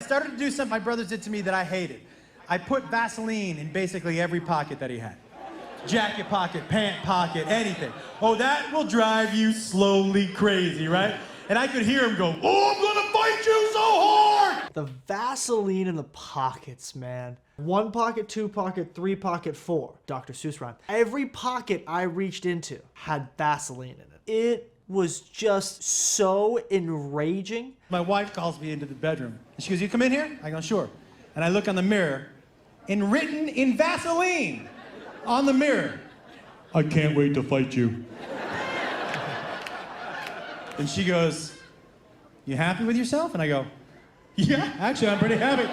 I started to do something my brothers did to me that I hated. I put Vaseline in basically every pocket that he had. Jacket pocket, pant pocket, anything. Oh, that will drive you slowly crazy, right? And I could hear him go, oh, I'm gonna fight you so hard! The Vaseline in the pockets, man. 1 pocket, 2 pocket, 3 pocket, 4. Dr. Seuss rhyme. Every pocket I reached into had Vaseline in it. It was just so enraging. My wife calls me into the bedroom. And she goes, you come in here? I go, sure. And I look on the mirror, and written in Vaseline on the mirror, I can't wait to fight you. And she goes, you happy with yourself? And I go, yeah, actually, I'm pretty happy.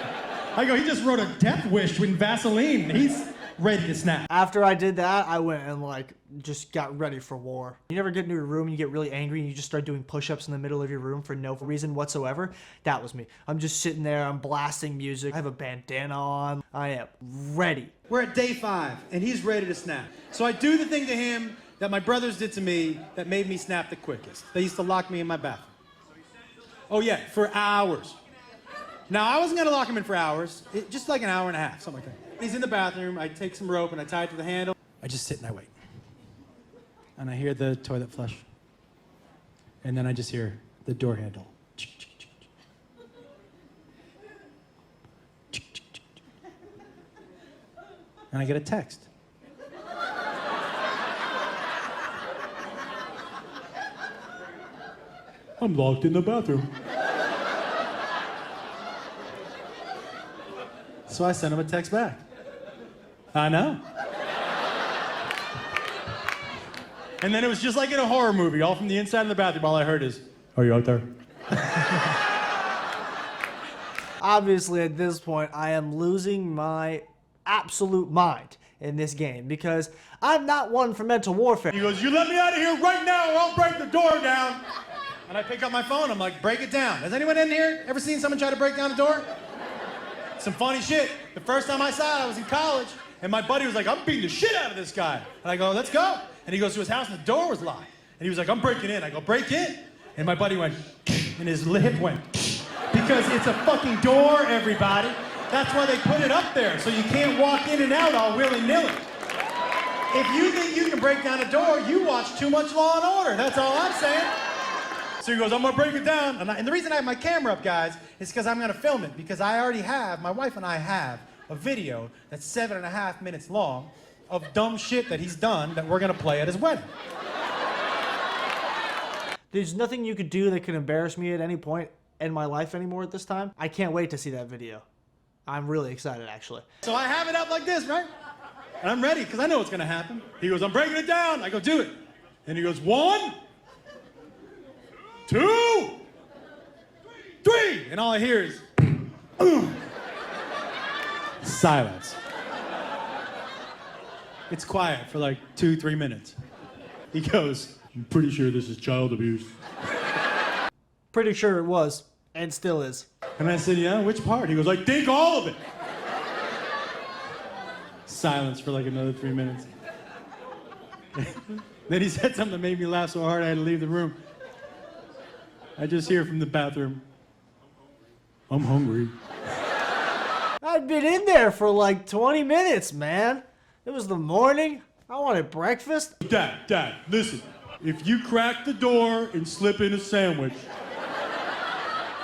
I go, he just wrote a death wish with Vaseline. He's ready to snap. After I did that, I went and like just got ready for war. You never get into a room and you get really angry and you just start doing push-ups in the middle of your room for no reason whatsoever. That was me. I'm just sitting there, I'm blasting music. I have a bandana on. I am ready. We're at day 5, and he's ready to snap. So I do the thing to him that my brothers did to me that made me snap the quickest. They used to lock me in my bathroom. Oh yeah, for hours. Now, I wasn't gonna lock him in for hours, just like an hour and a half, something like that. He's in the bathroom, I take some rope and I tie it to the handle. I just sit and I wait. And I hear the toilet flush. And then I just hear the door handle. And I get a text. I'm locked in the bathroom. So I sent him a text back. I know. And then it was just like in a horror movie, all from the inside of the bathroom. All I heard is, are you out there? Obviously, at this point, I am losing my absolute mind in this game because I'm not one for mental warfare. He goes, you let me out of here right now or I'll break the door down. And I pick up my phone, I'm like, break it down. Has anyone in here ever seen someone try to break down a door? Some funny shit. The first time I saw it, I was in college, and my buddy was like, I'm beating the shit out of this guy. And I go, let's go. And he goes to his house, and the door was locked. And he was like, I'm breaking in. I go, break in. And my buddy went, and his hip went, because it's a fucking door, everybody. That's why they put it up there, so you can't walk in and out all willy-nilly. If you think you can break down a door, you watch too much Law and Order. That's all I'm saying. So he goes, I'm gonna break it down. And the reason I have my camera up, guys, is because I'm gonna film it. Because I already have, my wife and I have, a video that's 7.5 minutes long of dumb shit that he's done that we're gonna play at his wedding. There's nothing you could do that can embarrass me at any point in my life anymore at this time. I can't wait to see that video. I'm really excited, actually. So I have it up like this, right? And I'm ready, because I know what's gonna happen. He goes, I'm breaking it down. I go, do it. And he goes, 1, 2, 3. And all I hear is, silence. It's quiet for like 2-3 minutes. He goes, I'm pretty sure this is child abuse. Pretty sure it was, and still is. And I said, yeah, which part? He goes, I think all of it. Silence for like another 3 minutes. Then he said something that made me laugh so hard I had to leave the room. I just hear from the bathroom, I'm hungry. I'd been in there for like 20 minutes, man. It was the morning. I wanted breakfast. Dad, listen. If you crack the door and slip in a sandwich,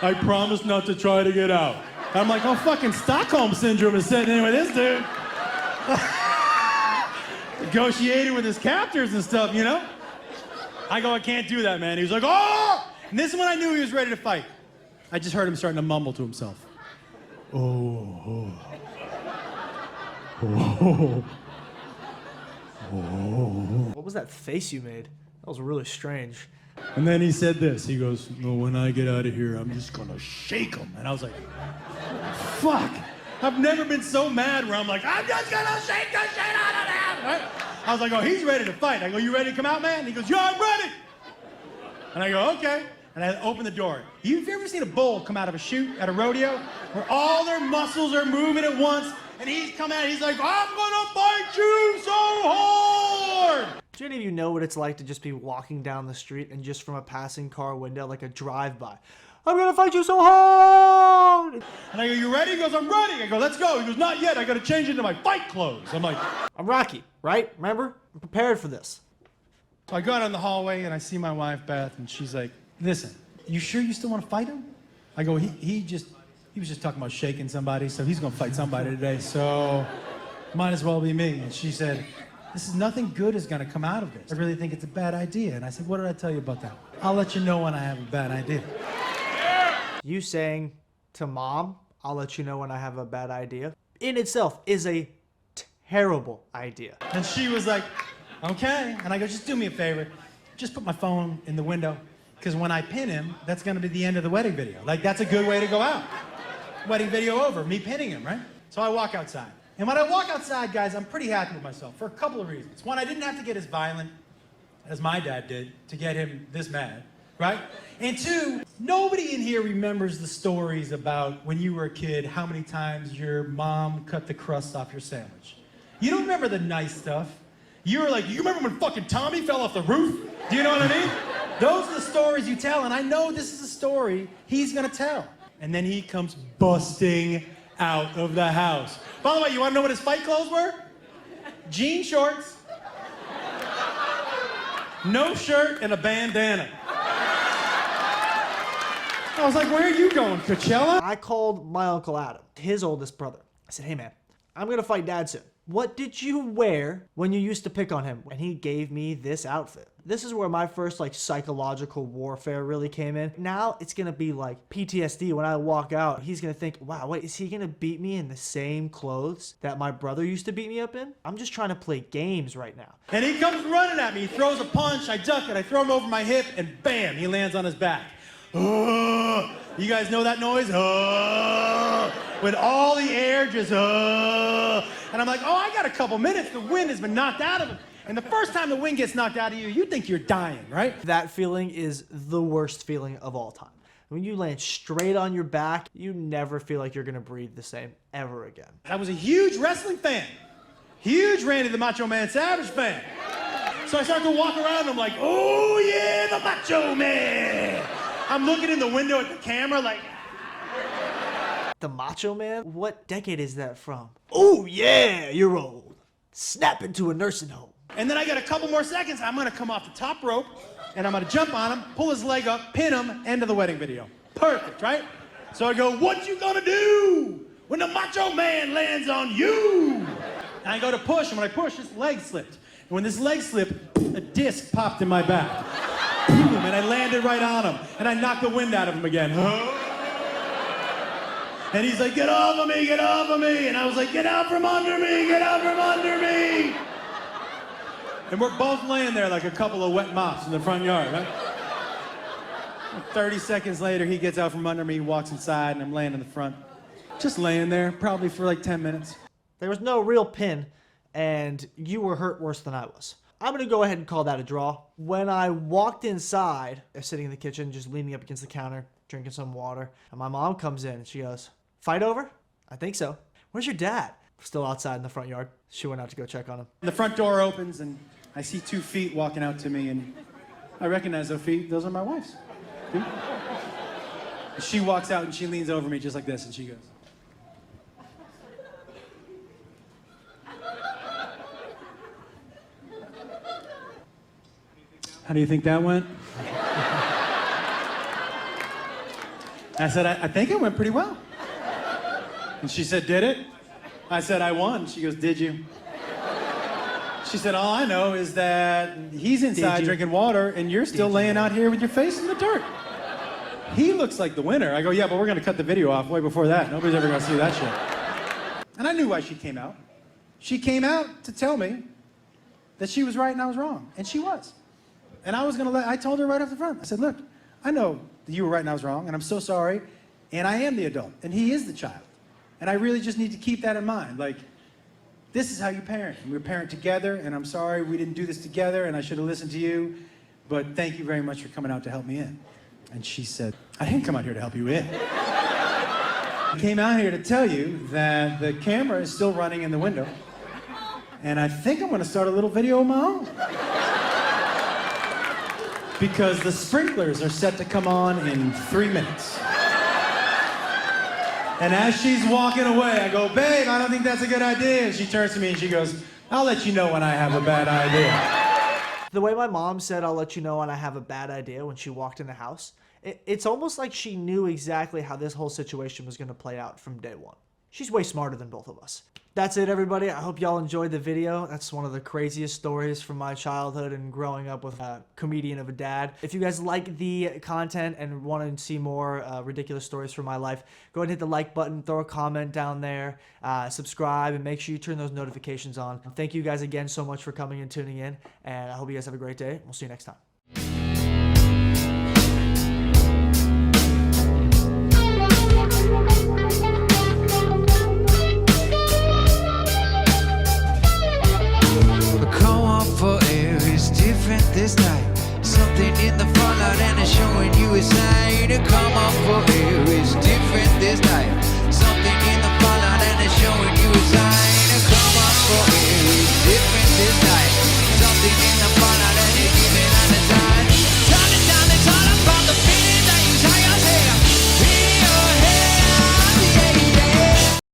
I promise not to try to get out. I'm like, oh, fucking Stockholm syndrome is setting in with this dude. Negotiating with his captors and stuff, you know? I go, I can't do that, man. He was like, oh! And this is when I knew he was ready to fight. I just heard him starting to mumble to himself. Oh. What was that face you made? That was really strange. And then he said this. He goes, no, when I get out of here, I'm just gonna shake him. And I was like, fuck. I've never been so mad where I'm like, I'm just gonna shake the shit out of him. Right? I was like, oh, he's ready to fight. I go, you ready to come out, man? And he goes, yeah, I'm ready. And I go, okay. And I open the door. Have you ever seen a bull come out of a chute at a rodeo where all their muscles are moving at once? And he's come out, he's like, I'm gonna fight you so hard! Do any of you know what it's like to just be walking down the street and just from a passing car window, like a drive-by, I'm gonna fight you so hard. And I go, you ready? He goes, I'm ready. I go, let's go. He goes, not yet. I got to change into my fight clothes. I'm like, I'm Rocky, right? Remember? I'm prepared for this. so I go out in the hallway and I see my wife, Beth, and she's like, listen, you sure you still want to fight him? I go, he was just talking about shaking somebody, so he's going to fight somebody today, so might as well be me. And she said, nothing good is going to come out of this. I really think it's a bad idea. And I said, what did I tell you about that? I'll let you know when I have a bad idea. You saying to mom, I'll let you know when I have a bad idea, in itself is a terrible idea. And she was like, okay. And I go, just do me a favor. Just put my phone in the window, because when I pin him, that's going to be the end of the wedding video. Like, that's a good way to go out. Wedding video over, me pinning him, right? So I walk outside. And when I walk outside, guys, I'm pretty happy with myself for a couple of reasons. One, I didn't have to get as violent as my dad did to get him this mad, right? And two, nobody in here remembers the stories about when you were a kid, how many times your mom cut the crust off your sandwich. You don't remember the nice stuff. You were like, you remember when fucking Tommy fell off the roof? Do you know what I mean? Those are the stories you tell, and I know this is a story he's gonna tell. And then he comes busting out of the house. By the way, you wanna know what his fight clothes were? Jean shorts, no shirt, and a bandana. I was like, where are you going, Coachella? I called my Uncle Adam, his oldest brother. I said, hey man, I'm gonna fight Dad soon. What did you wear when you used to pick on him? And he gave me this outfit. This is where my first psychological warfare really came in. Now it's gonna be like PTSD when I walk out. He's gonna think, wow, wait, is he gonna beat me in the same clothes that my brother used to beat me up in? I'm just trying to play games right now. And he comes running at me. He throws a punch, I duck it, I throw him over my hip, and bam, he lands on his back. You guys know that noise? With all the air just, and I'm like, oh, I got a couple minutes. The wind has been knocked out of him. And the first time the wind gets knocked out of you, you think you're dying, right? That feeling is the worst feeling of all time. When you land straight on your back, you never feel like you're gonna breathe the same ever again. I was a huge wrestling fan. Huge Randy the Macho Man Savage fan. So I start to walk around and I'm like, oh yeah, the Macho Man. I'm looking in the window at the camera like, The Macho Man? What decade is that from? Oh yeah, you're old. Snap into a nursing home. and then I got a couple more seconds. I'm gonna come off the top rope and I'm gonna jump on him, pull his leg up, pin him, end of the wedding video. Perfect, right? So I go, what you gonna do when the Macho Man lands on you? And I go to push, and when I push, his leg slipped. And when this leg slipped, a disc popped in my back. Boom, and I landed right on him. And I knocked the wind out of him again. And he's like, get off of me, get off of me. And I was like, get out from under me, get out from under me. And we're both laying there like a couple of wet mops in the front yard, right? 30 seconds later, he gets out from under me, walks inside, and I'm laying in the front. Just laying there, probably for like 10 minutes. There was no real pin, and you were hurt worse than I was. I'm going to go ahead and call that a draw. When I walked inside, I was sitting in the kitchen, just leaning up against the counter, drinking some water, and my mom comes in, and she goes, fight over? I think so. Where's your dad? Still outside in the front yard. She went out to go check on him. The front door opens, and I see 2 feet walking out to me, and I recognize those feet. Those are my wife's. She walks out, and she leans over me just like this, and she goes, how do you think that went? I said, I think it went pretty well. And she said, did it? I said, I won. She goes, did you? She said, all I know is that he's inside drinking water and you're still laying out here with your face in the dirt. He looks like the winner. I go, yeah, but we're gonna cut the video off way before that. Nobody's ever gonna see that shit. And I knew why she came out. She came out to tell me that she was right and I was wrong. And she was. And I told her right off the front. I said, look, I know that you were right and I was wrong, and I'm so sorry, and I am the adult, and he is the child. And I really just need to keep that in mind. Like, this is how you parent. We parent together, and I'm sorry we didn't do this together, and I should have listened to you, but thank you very much for coming out to help me in. And she said, I didn't come out here to help you in. I came out here to tell you that the camera is still running in the window, and I think I'm gonna start a little video of my own. because the sprinklers are set to come on in 3 minutes. And as she's walking away, I go, babe, I don't think that's a good idea. And she turns to me and she goes, I'll let you know when I have a bad idea. The way my mom said, I'll let you know when I have a bad idea when she walked in the house, it's almost like she knew exactly how this whole situation was going to play out from day one. She's way smarter than both of us. That's it, everybody. I hope y'all enjoyed the video. That's one of the craziest stories from my childhood and growing up with a comedian of a dad. If you guys like the content and want to see more ridiculous stories from my life, go ahead and hit the like button, throw a comment down there, subscribe, and make sure you turn those notifications on. Thank you guys again so much for coming and tuning in, and I hope you guys have a great day. We'll see you next time.